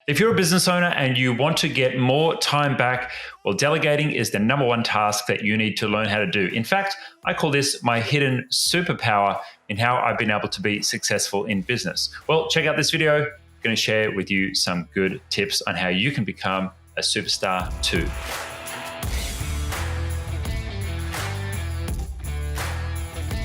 If you're a business owner and you want to get more time back, well, delegating is the number one task that you need to learn how to do. In fact, I call this my hidden superpower in how I've been able to be successful in business. Well, check out this video. I'm going to share with you some good tips on how you can become a superstar too.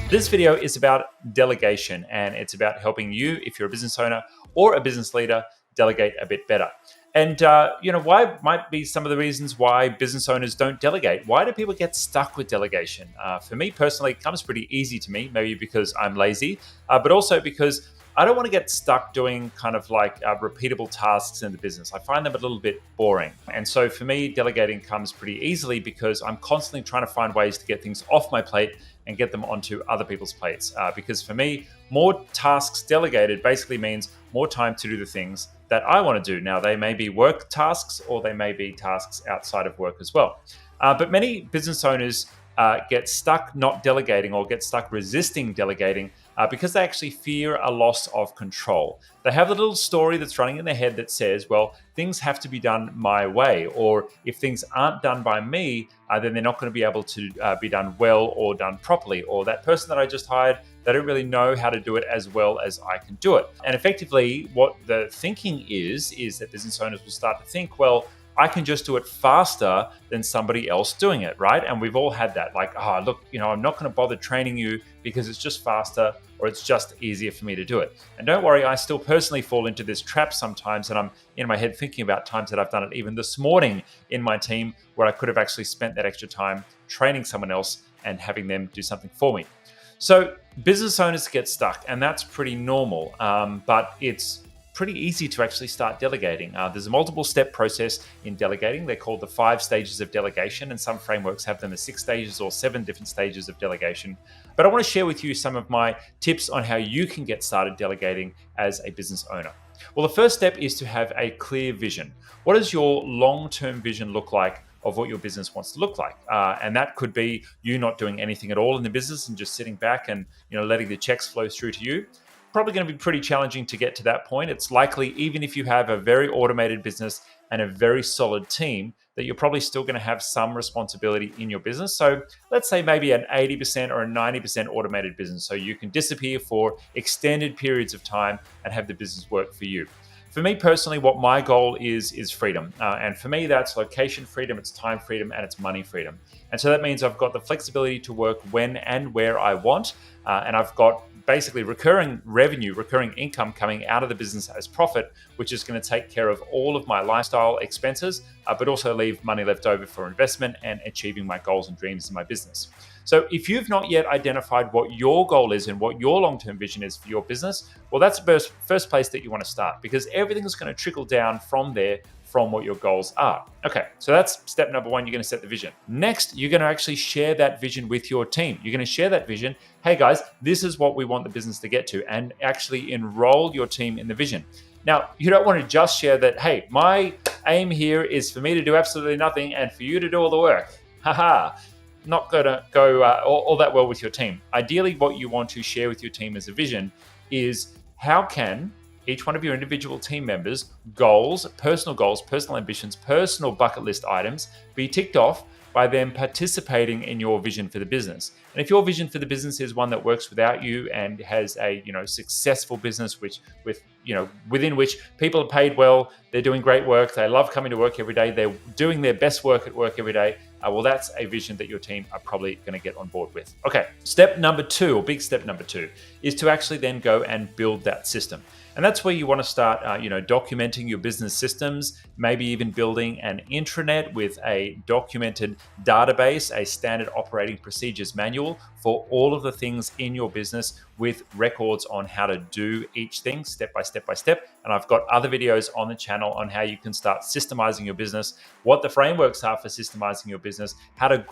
This video is about delegation, and it's about helping you, if you're a business owner or a business leader, delegate a bit better. And why might be some of the reasons why business owners don't delegate. Why do people get stuck with delegation? For me personally, it comes pretty easy to me, maybe because I'm lazy, but also because I don't want to get stuck doing kind of like repeatable tasks in the business. I find them a little bit boring. And so for me, delegating comes pretty easily because I'm constantly trying to find ways to get things off my plate and get them onto other people's plates. Because for me, more tasks delegated basically means more time to do the things that I want to do. Now, they may be work tasks or they may be tasks outside of work as well. But many business owners get stuck not delegating or get stuck resisting delegating because they actually fear a loss of control. They have a little story that's running in their head that says, well, things have to be done my way, or if things aren't done by me, then they're not going to be able to be done well or done properly, or that person that I just hired, they don't really know how to do it as well as I can do it. And effectively, what the thinking is that business owners will start to think, well, I can just do it faster than somebody else doing it, right? And we've all had that, like, look, I'm not going to bother training you because it's just faster or it's just easier for me to do it. And don't worry, I still personally fall into this trap sometimes, and I'm in my head thinking about times that I've done it even this morning in my team where I could have actually spent that extra time training someone else and having them do something for me. So business owners get stuck, and that's pretty normal, but it's pretty easy to actually start delegating. There's a multiple step process in delegating. They're called the 5 stages of delegation, and some frameworks have them as 6 stages or 7 different stages of delegation. But I want to share with you some of my tips on how you can get started delegating as a business owner. Well, the first step is to have a clear vision. What does your long-term vision look like of what your business wants to look like? And that could be you not doing anything at all in the business and just sitting back and letting the checks flow through to you. Probably going to be pretty challenging to get to that point. It's likely, even if you have a very automated business and a very solid team, that you're probably still going to have some responsibility in your business. So let's say maybe an 80% or a 90% automated business. So you can disappear for extended periods of time and have the business work for you. For me personally, what my goal is freedom. And for me, that's location freedom, it's time freedom, and it's money freedom. And so that means I've got the flexibility to work when and where I want. And I've got basically recurring revenue, recurring income coming out of the business as profit, which is going to take care of all of my lifestyle expenses, but also leave money left over for investment and achieving my goals and dreams in my business. So if you've not yet identified what your goal is and what your long-term vision is for your business, well, that's the first place that you want to start, because everything is going to trickle down from there, from what your goals are. Okay, so that's step number 1. You're going to set the vision. Next, you're going to actually share that vision with your team. You're going to share that vision. Hey guys, this is what we want the business to get to, and actually enroll your team in the vision. Now, you don't want to just share that, hey, my aim here is for me to do absolutely nothing and for you to do all the work. Haha. Not going to go all that well with your team. Ideally, what you want to share with your team as a vision is how can each one of your individual team members' goals, personal ambitions, personal bucket list items be ticked off by them participating in your vision for the business. And if your vision for the business is one that works without you and has a successful business within which people are paid well, they're doing great work, they love coming to work every day, they're doing their best work at work every day, well, that's a vision that your team are probably going to get on board with. Okay, step number 2, or big step number 2, is to actually then go and build that system. And that's where you want to start, documenting your business systems, maybe even building an intranet with a documented database, a standard operating procedures manual for all of the things in your business with records on how to do each thing step by step by step. And I've got other videos on the channel on how you can start systemizing your business, what the frameworks are for systemizing your business, how to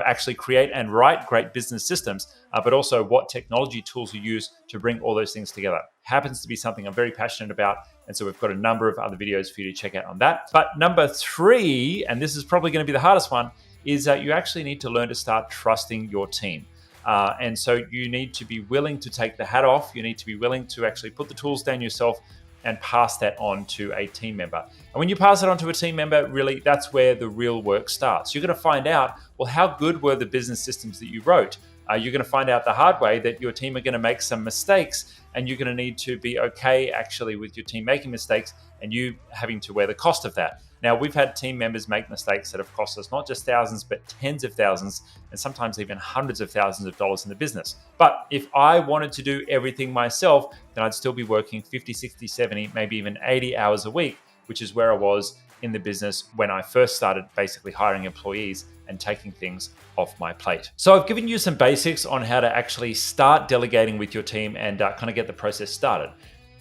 actually create and write great business systems, but also what technology tools you use to bring all those things together. Happens to be something I'm very passionate about. And so we've got a number of other videos for you to check out on that. But number 3, and this is probably going to be the hardest one, is that you actually need to learn to start trusting your team. And so you need to be willing to take the hat off. You need to be willing to actually put the tools down yourself and pass that on to a team member. And when you pass it on to a team member, really, that's where the real work starts. You're going to find out, well, how good were the business systems that you wrote? You're going to find out the hard way that your team are going to make some mistakes, and you're going to need to be okay actually with your team making mistakes and you having to wear the cost of that. Now, we've had team members make mistakes that have cost us not just thousands, but tens of thousands, and sometimes even hundreds of thousands of dollars in the business. But if I wanted to do everything myself, then I'd still be working 50, 60, 70, maybe even 80 hours a week, which is where I was in the business when I first started basically hiring employees and taking things off my plate. So I've given you some basics on how to actually start delegating with your team and kind of get the process started.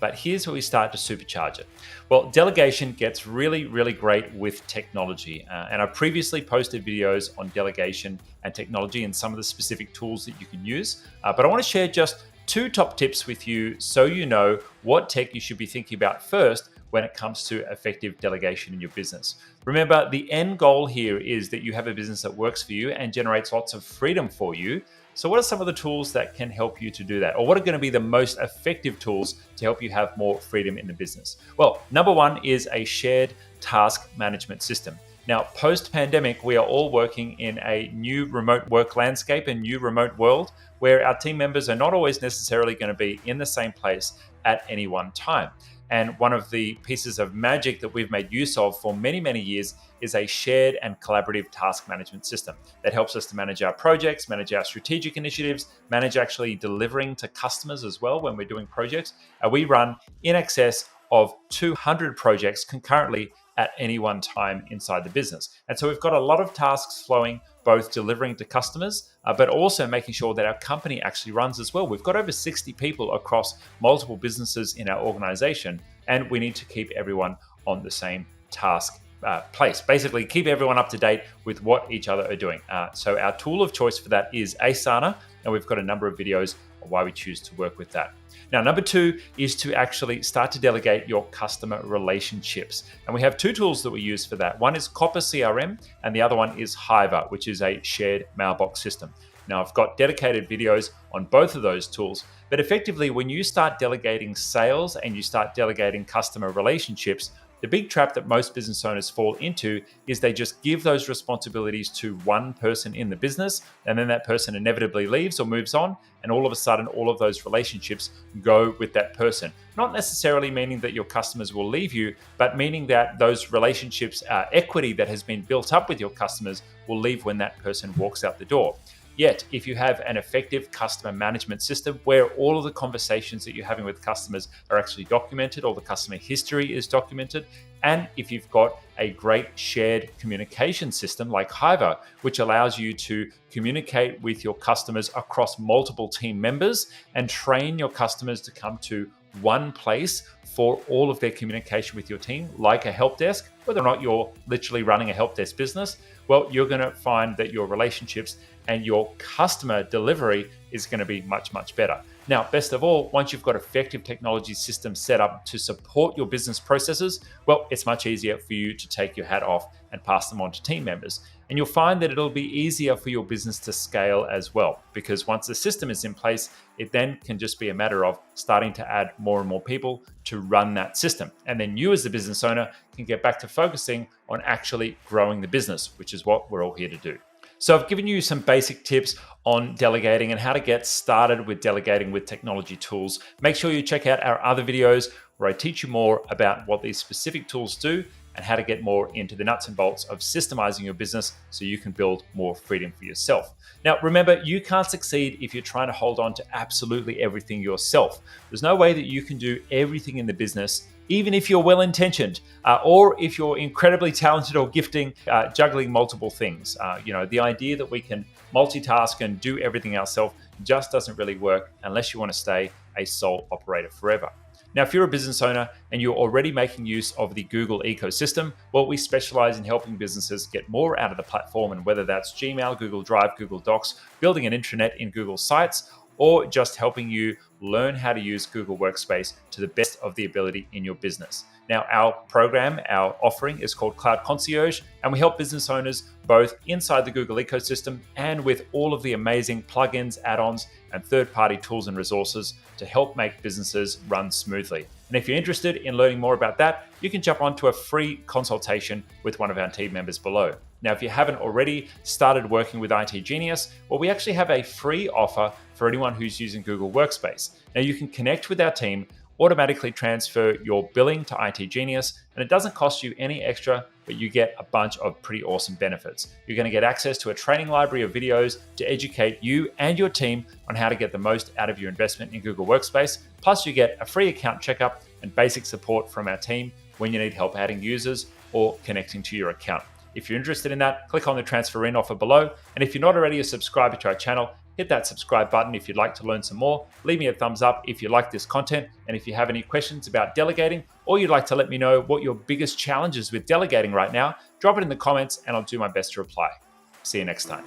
But here's where we start to supercharge it. Well, delegation gets really, really great with technology. And I've previously posted videos on delegation and technology and some of the specific tools that you can use. But I want to share just 2 top tips with you so you know what tech you should be thinking about first when it comes to effective delegation in your business. Remember, the end goal here is that you have a business that works for you and generates lots of freedom for you. So what are some of the tools that can help you to do that? Or what are going to be the most effective tools to help you have more freedom in the business? Well, number 1 is a shared task management system. Now, post-pandemic, we are all working in a new remote work landscape and new remote world where our team members are not always necessarily going to be in the same place at any one time. And one of the pieces of magic that we've made use of for many, many years is a shared and collaborative task management system that helps us to manage our projects, manage our strategic initiatives, manage actually delivering to customers as well when we're doing projects. And we run in excess of 200 projects concurrently at any one time inside the business. And so we've got a lot of tasks flowing, both delivering to customers, but also making sure that our company actually runs as well. We've got over 60 people across multiple businesses in our organization, and we need to keep everyone on the same task place. Basically, keep everyone up to date with what each other are doing. So our tool of choice for that is Asana, and we've got a number of videos on why we choose to work with that. Now, number 2 is to actually start to delegate your customer relationships. And we have 2 tools that we use for that. One is Copper CRM, and the other one is Hiver, which is a shared mailbox system. Now, I've got dedicated videos on both of those tools, but effectively, when you start delegating sales and you start delegating customer relationships, the big trap that most business owners fall into is they just give those responsibilities to one person in the business, and then that person inevitably leaves or moves on, and all of a sudden, all of those relationships go with that person. Not necessarily meaning that your customers will leave you, but meaning that those relationships, equity that has been built up with your customers will leave when that person walks out the door. Yet, if you have an effective customer management system where all of the conversations that you're having with customers are actually documented, all the customer history is documented, and if you've got a great shared communication system like Hiver, which allows you to communicate with your customers across multiple team members and train your customers to come to one place for all of their communication with your team, like a help desk, whether or not you're literally running a help desk business, well, you're going to find that your relationships and your customer delivery is going to be much, much better. Now, best of all, once you've got effective technology systems set up to support your business processes, well, it's much easier for you to take your hat off and pass them on to team members. And you'll find that it'll be easier for your business to scale as well, because once the system is in place, it then can just be a matter of starting to add more and more people to run that system. And then you as the business owner can get back to focusing on actually growing the business, which is what we're all here to do. So I've given you some basic tips on delegating and how to get started with delegating with technology tools. Make sure you check out our other videos where I teach you more about what these specific tools do and how to get more into the nuts and bolts of systemizing your business so you can build more freedom for yourself. Now, remember, you can't succeed if you're trying to hold on to absolutely everything yourself. There's no way that you can do everything in the business, even if you're well-intentioned, or if you're incredibly talented or gifting, juggling multiple things. The idea that we can multitask and do everything ourselves just doesn't really work unless you want to stay a sole operator forever. Now, if you're a business owner and you're already making use of the Google ecosystem, well, we specialize in helping businesses get more out of the platform, and whether that's Gmail, Google Drive, Google Docs, building an intranet in Google Sites, or just helping you learn how to use Google Workspace to the best of the ability in your business. Now, our program, our offering is called Cloud Concierge, and we help business owners both inside the Google ecosystem and with all of the amazing plugins, add-ons, and third-party tools and resources to help make businesses run smoothly. And And if you're interested in learning more about that, you can jump onto a free consultation with one of our team members below. Now, if you haven't already started working with IT Genius, well, we actually have a free offer for anyone who's using Google Workspace. Now, you can connect with our team, automatically transfer your billing to IT Genius, and it doesn't cost you any extra, but you get a bunch of pretty awesome benefits. You're going to get access to a training library of videos to educate you and your team on how to get the most out of your investment in Google Workspace. Plus, you get a free account checkup and basic support from our team when you need help adding users or connecting to your account. If you're interested in that, click on the transfer in offer below. And if you're not already a subscriber to our channel, hit that subscribe button if you'd like to learn some more. Leave me a thumbs up if you like this content. And if you have any questions about delegating, or you'd like to let me know what your biggest challenges with delegating right now, drop it in the comments and I'll do my best to reply. See you next time.